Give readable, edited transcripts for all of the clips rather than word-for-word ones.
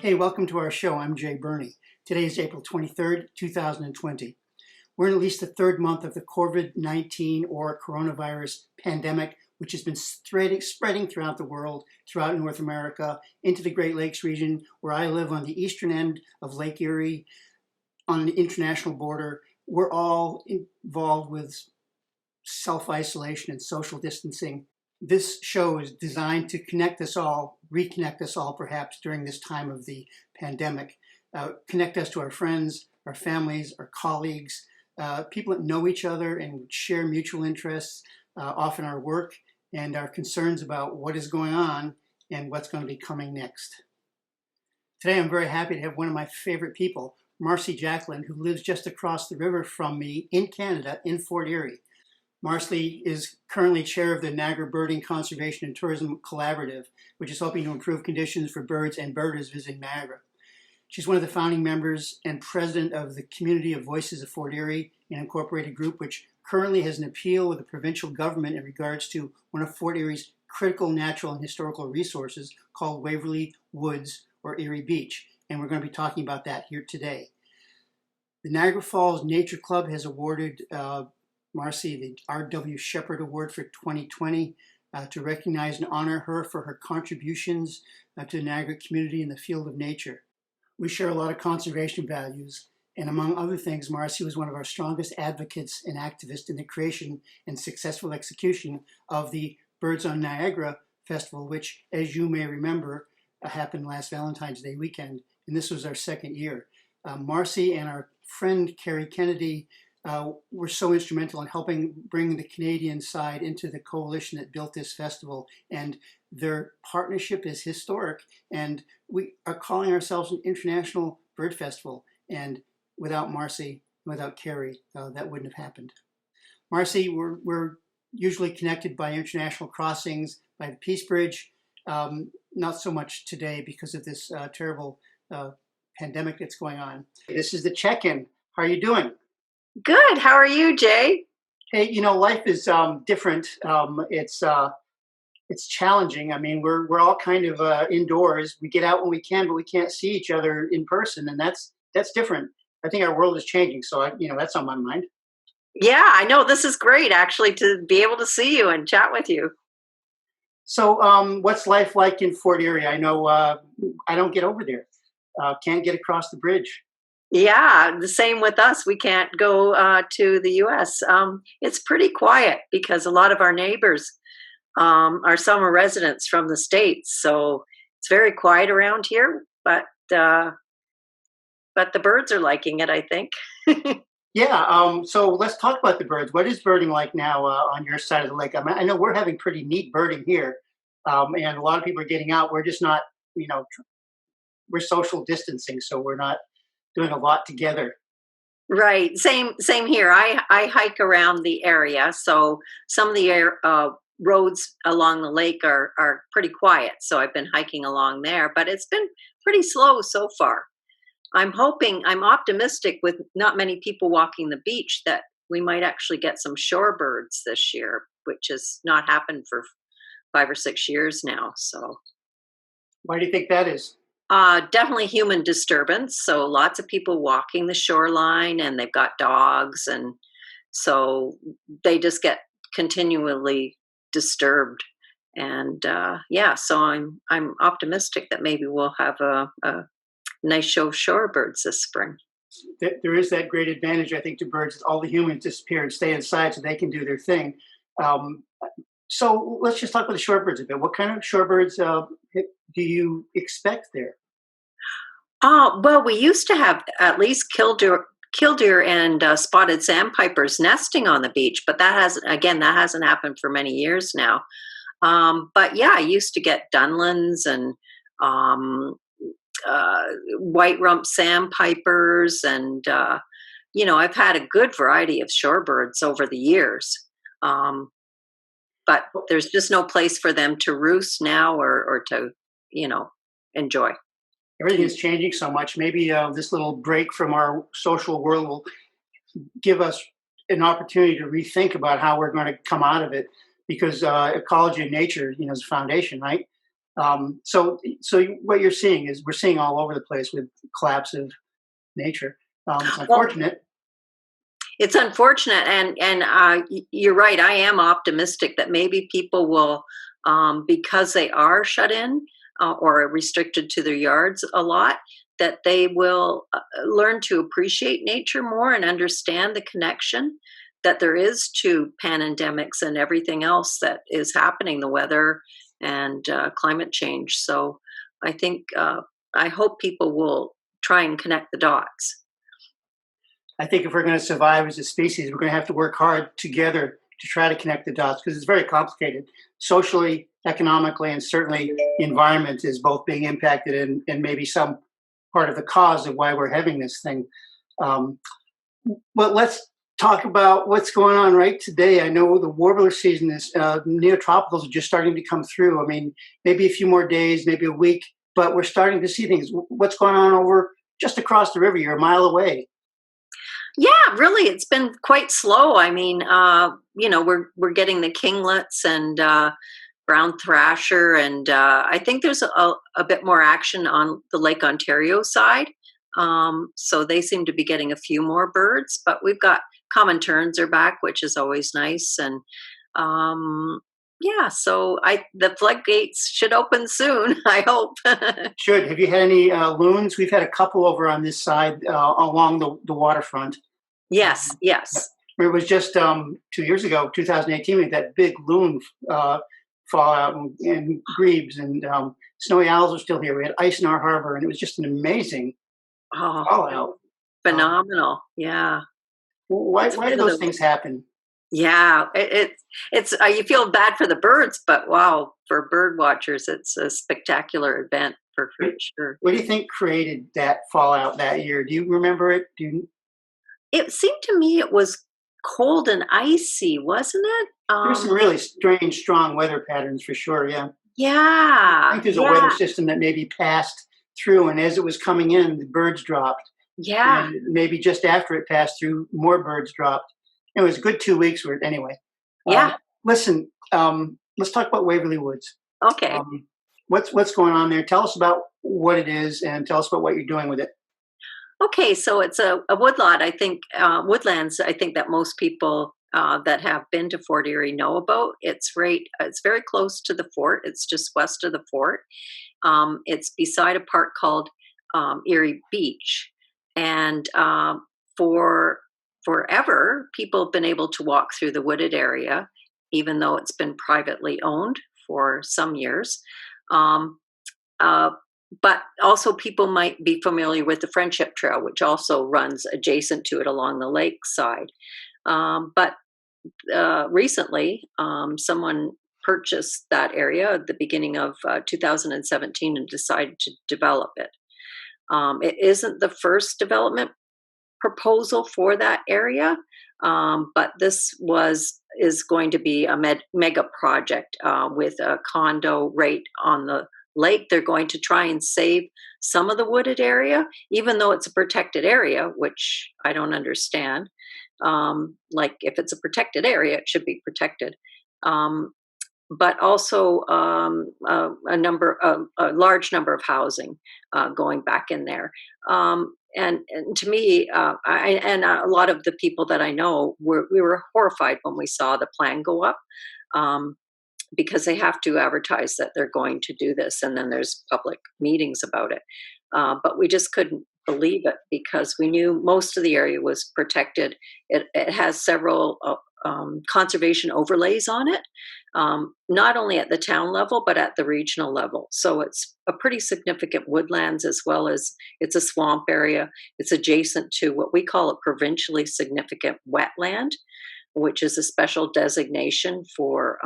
Hey, welcome to our show. I'm Jay Burney. Today is April 23rd, 2020. We're in at least the third month of the COVID-19 or coronavirus pandemic, which has been spreading throughout the world, throughout North America, into the Great Lakes region, where I live on the eastern end of Lake Erie, on the international border. We're all involved with self-isolation and social distancing. This show is designed to connect us all, reconnect us all perhaps during this time of the pandemic, connect us to our friends, our families, our colleagues, people that know each other and share mutual interests, often our work and our concerns about what is going on and what's going to be coming next. Today I'm very happy to have one of my favorite people, Marcie Jacklin, who lives just across the river from me in Canada, in Fort Erie. Marcie is currently chair of the Niagara Birding Conservation and Tourism Collaborative, which is hoping to improve conditions for birds and birders visiting Niagara. She's one of the founding members and president of the Community of Voices of Fort Erie, an incorporated group which currently has an appeal with the provincial government in regards to one of Fort Erie's critical natural and historical resources called Waverly Woods or Erie Beach. And we're going to be talking about that here today. The Niagara Falls Nature Club has awarded Marcie the R.W. Shepherd Award for 2020 to recognize and honor her for her contributions to the Niagara community in the field of nature. We share a lot of conservation values, and among other things, Marcie was one of our strongest advocates and activists in the creation and successful execution of the Birds on Niagara Festival, which, as you may remember, happened last Valentine's Day weekend, and this was our second year. Marcie and our friend Carrie Kennedy were so instrumental in helping bring the Canadian side into the coalition that built this festival, and their partnership is historic, and we are calling ourselves an international bird festival, and without Marcie, without Carrie, that wouldn't have happened. Marcie, we're usually connected by international crossings, by the Peace Bridge, not so much today because of this terrible pandemic that's going on. This is the Checkin. How are you doing? Good. How are you, Jay? Hey, you know, life is different. It's challenging. I mean, we're all kind of indoors. We get out when we can, but we can't see each other in person, and that's different. I think our world is changing, so that's on my mind. Yeah, I know. This is great, actually, to be able to see you and chat with you. So, what's life like in Fort Erie? I know I don't get over there. Can't get across the bridge. Yeah, the same with us. We can't go to the U.S. It's pretty quiet because a lot of our neighbors are summer residents from the States, so it's very quiet around here. But the birds are liking it, I think. Yeah. So let's talk about the birds. What is birding like now on your side of the lake? I mean, I know we're having pretty neat birding here, and a lot of people are getting out. We're just not, we're social distancing, so we're not doing a lot together. Right. Same here. I hike around the area, so some of the roads along the lake are pretty quiet. So I've been hiking along there, but it's been pretty slow so far. I'm optimistic with not many people walking the beach that we might actually get some shorebirds this year, which has not happened for 5 or 6 years now. So why do you think that is? Definitely human disturbance. So lots of people walking the shoreline, and they've got dogs, and so they just get continually disturbed. And so I'm optimistic that maybe we'll have a nice show of shorebirds this spring. There is that great advantage, I think, to birds. All the humans disappear and stay inside so they can do their thing. So let's just talk about the shorebirds a bit. What kind of shorebirds do you expect there? Well, we used to have at least killdeer and spotted sandpipers nesting on the beach, but that hasn't happened for many years now. But yeah, I used to get dunlins and white rump sandpipers, and I've had a good variety of shorebirds over the years. But there's just no place for them to roost now or to, enjoy. Everything is changing so much. Maybe this little break from our social world will give us an opportunity to rethink about how we're going to come out of it, because ecology and nature, is the foundation, right? So what you're seeing is we're seeing all over the place with collapse of nature. It's Well, unfortunate. it's unfortunate, and you're right. I am optimistic that maybe people will, because they are shut in or restricted to their yards a lot, that they will learn to appreciate nature more and understand the connection that there is to pandemics and everything else that is happening, the weather and climate change. So I think I hope people will try and connect the dots. I think if we're going to survive as a species, we're going to have to work hard together to try to connect the dots because it's very complicated, socially, economically, and certainly the environment is both being impacted and maybe some part of the cause of why we're having this thing. Um, but let's talk about what's going on right today. I know the warbler season is neotropicals are just starting to come through. I mean, maybe a few more days, maybe a week, but we're starting to see things. What's going on over just across the river? You're a mile away. Yeah, really, it's been quite slow. I mean, we're getting the kinglets and brown thrasher, and I think there's a bit more action on the Lake Ontario side. So they seem to be getting a few more birds, but we've got common terns are back, which is always nice. And yeah, so I the floodgates should open soon. I hope. Should. Have you had any loons? We've had a couple over on this side along the waterfront. Yes, Yeah. yes. It was just 2 years ago, 2018, we had that big loon fallout and grebes and snowy owls are still here. We had ice in our harbor, and it was just an amazing Oh, fallout. Um, phenomenal. Yeah. It's why do one of those the things happen? Yeah, it's you feel bad for the birds, but wow, for bird watchers, it's a spectacular event for What, sure. what do you think created that fallout that year? Do you remember it? It seemed to me it was cold and icy, wasn't it? There were some really strange, strong weather patterns for sure. Yeah. I Yeah, think there's a weather yeah, system that maybe passed through, and as it was coming in, the birds dropped. yeah, And maybe just after it passed through, more birds dropped. It was a good 2 weeks worth. Anyway, yeah. listen, let's talk about Waverly Woods. Okay. Um, what's going on there? Tell us about what it is, and tell us about what you're doing with it. Okay, so it's a woodlot. I think woodlands. I think that most people that have been to Fort Erie know about. It's right. It's very close to the fort. It's just west of the fort. It's beside a park called Erie Beach, and for forever, people have been able to walk through the wooded area, even though it's been privately owned for some years. Um, uh, but also, people might be familiar with the Friendship Trail, which also runs adjacent to it along the lake side. But recently, someone purchased that area at the beginning of 2017 and decided to develop it. It isn't the first development proposal for that area, but this is going to be a mega project with a condo right on the lake. They're going to try and save some of the wooded area, even though it's a protected area, which I don't understand. Like if it's a protected area, it should be protected. Um, but also a large number of housing going back in there. And to me, and a lot of the people that I know, we were horrified when we saw the plan go up, um, because they have to advertise that they're going to do this, and then there's public meetings about it. But we just couldn't believe it because we knew most of the area was protected. It has several conservation overlays on it, not only at the town level, but at the regional level. So it's a pretty significant woodlands as well as it's a swamp area. It's adjacent to what we call a provincially significant wetland, which is a special designation for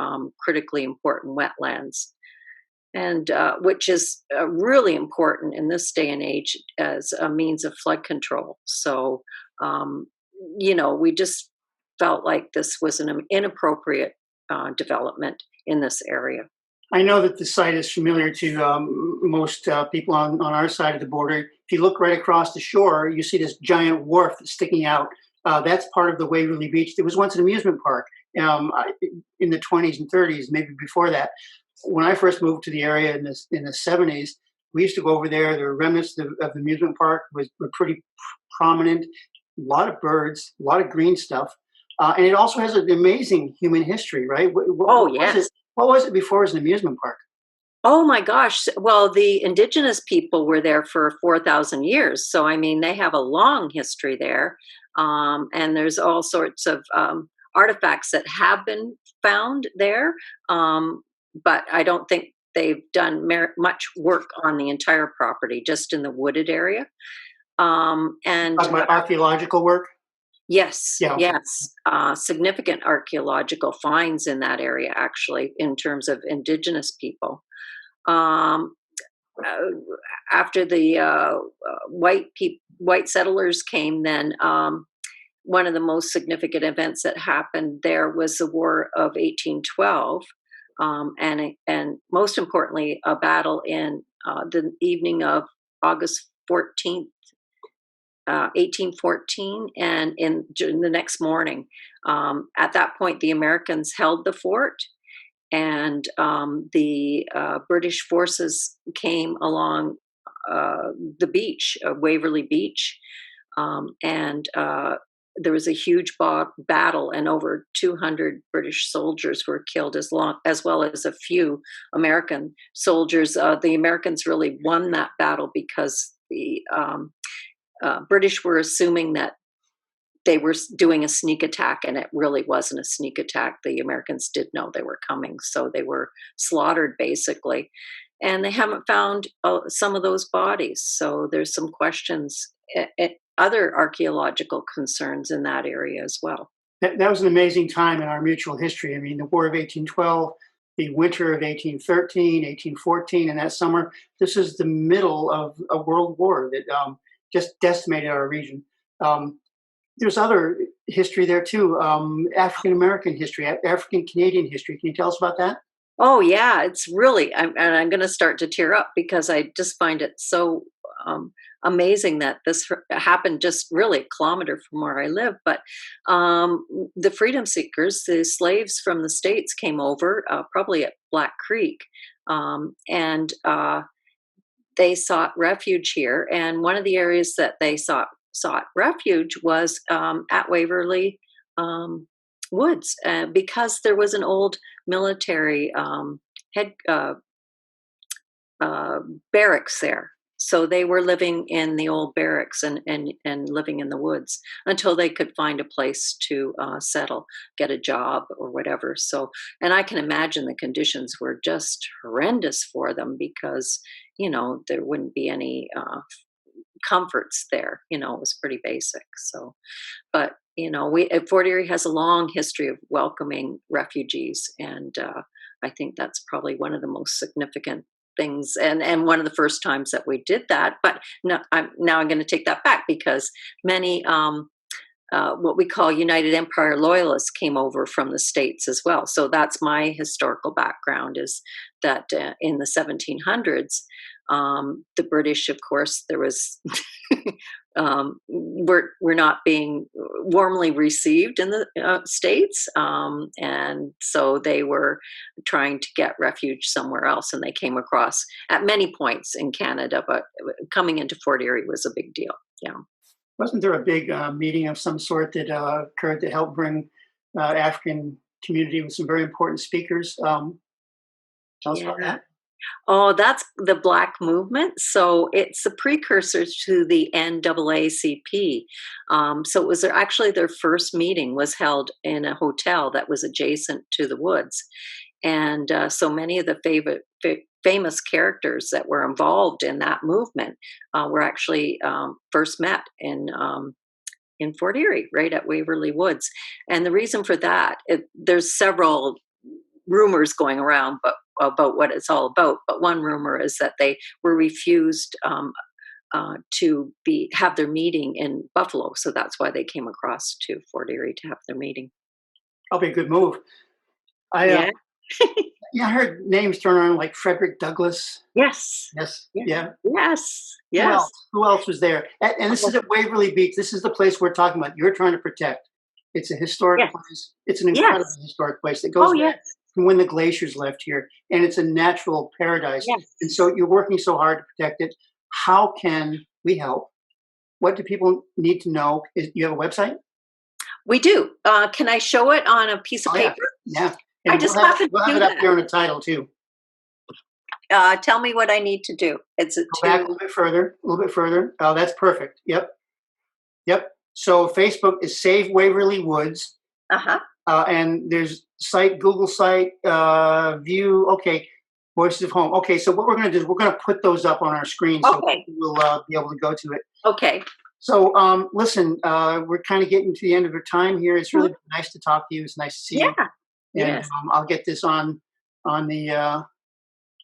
critically important wetlands. And which is really important in this day and age as a means of flood control. So, um, we just felt like this was an inappropriate development in this area. I know that the site is familiar to most people on our side of the border. If you look right across the shore, you see this giant wharf that's sticking out. That's part of the Waverly Beach. It was once an amusement park in the 20s and 30s, maybe before that. when I first moved to the area in the 70s, we used to go over there. The remnants of the amusement park were pretty prominent. A lot of birds, a lot of green stuff, and it also has an amazing human history, right? Oh, What was it? yes. What was it before it was an amusement park? Oh my gosh. Well, the indigenous people were there for 4,000 years. So, I mean, they have a long history there. And there's all sorts of artifacts that have been found there. But I don't think they've done much work on the entire property, just in the wooded area. And Talking about archaeological work. yes, Yeah. Okay. yes, significant archaeological finds in that area, actually, in terms of indigenous people. Um, uh, After the white settlers came, then one of the most significant events that happened there was the War of 1812, and most importantly, a battle in the evening of August 14th, 1814, and during the next morning. At that point, the Americans held the fort, and the British forces came along the beach, Waverly Beach, and there was a huge battle, and over 200 British soldiers were killed, as well as a few American soldiers. The Americans really won that battle because the British were assuming that they were doing a sneak attack, and it really wasn't a sneak attack. The Americans did know they were coming, so they were slaughtered basically. And they haven't found some of those bodies, so there's some questions, other archaeological concerns in that area as well. That was an amazing time in our mutual history. I mean, the War of 1812, the winter of 1813, 1814, and that summer. This is the middle of a world war that just decimated our region. There's other history there too, African American history, African Canadian history. Can you tell us about that? Oh yeah, it's really, and I'm going to start to tear up because I just find it so amazing that this happened just really a kilometer from where I live. But the freedom seekers, the slaves from the States, came over, probably at Black Creek, and they sought refuge here. And one of the areas that they sought refuge was at Waverly Woods, because there was an old military head barracks there. So they were living in the old barracks and living in the woods until they could find a place to settle, get a job or whatever. So, and I can imagine the conditions were just horrendous for them because, there wouldn't be any comforts there. It was pretty basic. So, but Fort Erie has a long history of welcoming refugees, and I think that's probably one of the most significant things, and one of the first times that we did that. But no, I'm going to take that back because many what we call United Empire loyalists came over from the States as well. So that's my historical background, is that in the 1700s, the British, of course, there was were not being warmly received in the States, and so they were trying to get refuge somewhere else, and they came across at many points in Canada, but coming into Fort Erie was a big deal. Yeah. Wasn't there a big meeting of some sort that occurred to help bring African community with some very important speakers? Tell us about Yeah. that. Oh, that's the Black movement. So it's the precursor to the NAACP. So it was actually their first meeting was held in a hotel that was adjacent to the woods. And so many of the famous characters that were involved in that movement were actually first met in Fort Erie, right at Waverly Woods. And the reason for that, there's several rumors going around, but about what it's all about. But one rumor is that they were refused to have their meeting in Buffalo, so that's why they came across to Fort Erie to have their meeting. Probably a good move. Yeah. I heard names thrown around like Frederick Douglass. Yes. Yes. Yeah. Yeah. Yes. Who Yes. else? Who else was there? And this is at Waverly Beach. This is the place we're talking about. You're trying to protect. It's a historic Yes. place. It's an incredibly Yes. historic place that Oh goes yes. back from when the glaciers left here, and it's a natural paradise. Yes. And so you're working so hard to protect it. How can we help? What do people need to know? You have a website? We do. Can I show it on a piece of Oh, yeah. paper? Yeah. I And just we'll have, happened we'll to have do it up that. there in the title too. Tell me what I need to do. It's a Go back a little bit further, a little bit further. Oh, that's perfect. Yep. Yep. So Facebook is Save Waverly Woods. uh-huh. And there's site, Google site, view. Okay. Voices of Home. Okay. So what we're going to do is we're going to put those up on our screen so Okay. people will be able to go to it. Okay. So listen, we're kind of getting to the end of our time here. It's really nice to talk to you. It's nice to see you. Yeah. And Yes. I'll get this on the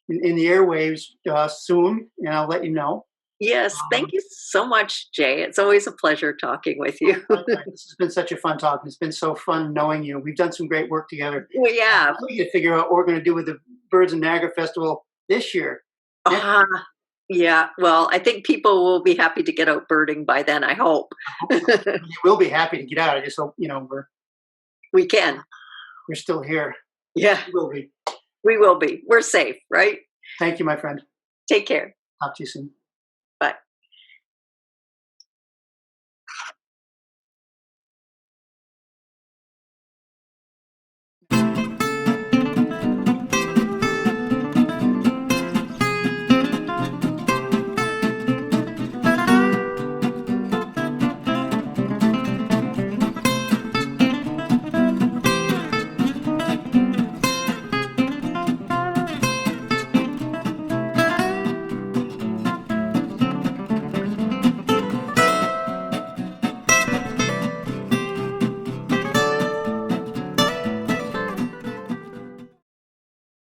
in the airwaves soon, and I'll let you know. Yes. Thank you so much, Jay. It's always a pleasure talking with you. This has been such a fun talk. It's been so fun knowing you. We've done some great work together. Well, yeah. We need to figure out what we're going to do with the Birds in Niagara Festival this year. Yeah. Well, I think people will be happy to get out birding by then, I hope. I hope so. We'll be happy to get out. I just hope We can. we're still here. Yeah, We will be. we will be. We're safe, right? Thank you, my friend. Take care. Talk to you soon.